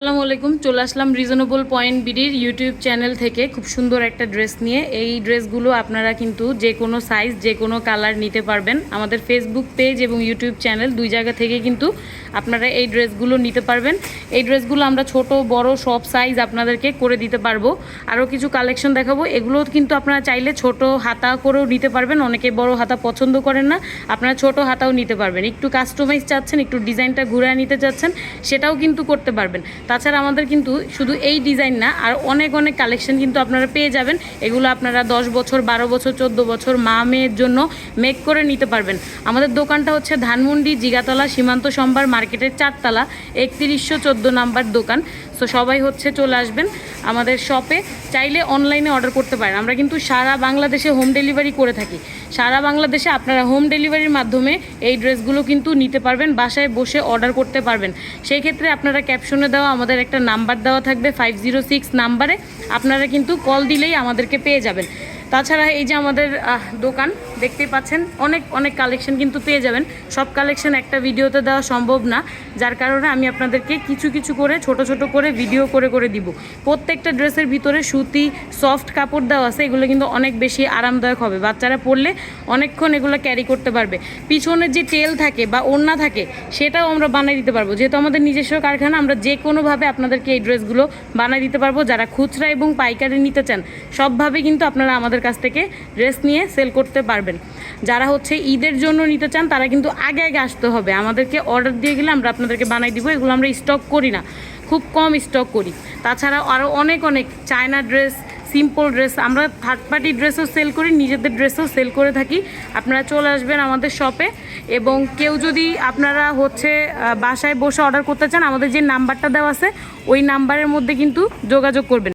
আসসালামু আলাইকুম। চলে আসলাম রিজনেবল পয়েন্ট বিডির ইউটিউব চ্যানেল থেকে খুব সুন্দর একটা ড্রেস নিয়ে। এই ড্রেসগুলো আপনারা কিন্তু যে কোনো সাইজ যে কোনো কালার নিতে পারবেন। আমাদের ফেসবুক পেজ এবং ইউটিউব চ্যানেল দুই জায়গা থেকে কিন্তু আপনারা এই ড্রেসগুলো নিতে পারবেন। এই ড্রেসগুলো আমরা ছোট বড় সব সাইজ আপনাদেরকে করে দিতে পারবো। আরও কিছু কালেকশন দেখাবো। এগুলো কিন্তু আপনারা চাইলে ছোট হাতা করেও নিতে পারবেন। অনেকে বড় হাতা পছন্দ করেন না, আপনারা ছোট হাতাও নিতে পারবেন। একটু কাস্টমাইজ চাচ্ছেন, একটু ডিজাইনটা ঘুরিয়ে নিতে চাচ্ছেন, সেটাও কিন্তু করতে পারবেন। তাছাড়া আমাদের কিন্তু শুধু এই ডিজাইন না, আর অনেক অনেক কালেকশন কিন্তু আপনারা পেয়ে যাবেন। এগুলো আপনারা 10 বছর 12 বছর 14 বছর মা মেয়ের জন্য মেক করে নিতে পারবেন। আমাদের দোকানটা হচ্ছে ধানমন্ডি জিগাতলা সীমান্ত সম্ভার মার্কেটের 4 তলা 3114 নাম্বার দোকান। সো সবাই হচ্ছে চলে আসবেন আমাদের শপে। চাইলে অনলাইনে অর্ডার করতে পারেন। আমরা কিন্তু সারা বাংলাদেশে হোম ডেলিভারি করে থাকি। সারা বাংলাদেশে আপনারা হোম ডেলিভারির মাধ্যমে এই ড্রেসগুলো কিন্তু নিতে পারবেন, বাসায় বসে অর্ডার করতে পারবেন। সেই ক্ষেত্রে আপনারা ক্যাপশনে দেওয়া আমাদের একটা নাম্বার দেওয়া থাকবে 506 নাম্বারে, আপনারা কিন্তু কল দিলেই আমাদেরকে পেয়ে যাবেন। তাছাড়া এই যে আমাদের দোকান দেখতেই পাচ্ছেন, অনেক অনেক কালেকশন কিন্তু পেয়ে যাবেন। সব কালেকশন একটা ভিডিওতে দেওয়া সম্ভব না, যার কারণে আমি আপনাদেরকে কিছু কিছু করে ছোট ছোট করে ভিডিও করে করে দিব। প্রত্যেকটা ড্রেসের ভিতরে সুতি সফট কাপড় দেওয়া আছে, এগুলো কিন্তু অনেক বেশি আরামদায়ক হবে। বাচ্চারা পরলে অনেকক্ষণ এগুলো ক্যারি করতে পারবে। পিছনের যে টেল থাকে বা ওড়না থাকে সেটাও আমরা বানিয়ে দিতে পারবো। যেহেতু আমাদের নিজস্ব কারখানা, আমরা যে কোনোভাবে আপনাদেরকে এই ড্রেসগুলো বানিয়ে দিতে পারবো। যারা খুচরা এবং পাইকারি নিতে চান, সবভাবে কিন্তু আপনারা আমাদের কাছ থেকে ড্রেস নিয়ে সেল করতে পারবেন। যারা হচ্ছে ঈদের জন্য নিতে চান, তারা কিন্তু আগে আগে আসতে হবে। আমাদেরকে অর্ডার দিয়ে গেলে আমরা আপনাদেরকে বানাই দিব। এগুলো আমরা স্টক করি না, খুব কম স্টক করি। তাছাড়া আরও অনেক অনেক চায়না ড্রেস, সিম্পল ড্রেস, আমরা থার্ড পার্টি ড্রেসও সেল করি, নিজেদের ড্রেসও সেল করে থাকি। আপনারা চলে আসবেন আমাদের শপে। এবং কেউ যদি আপনারা হচ্ছে বাসায় বসে অর্ডার করতে চান, আমাদের যে নাম্বারটা দেওয়া আছে ওই নাম্বারের মধ্যে কিন্তু যোগাযোগ করবেন।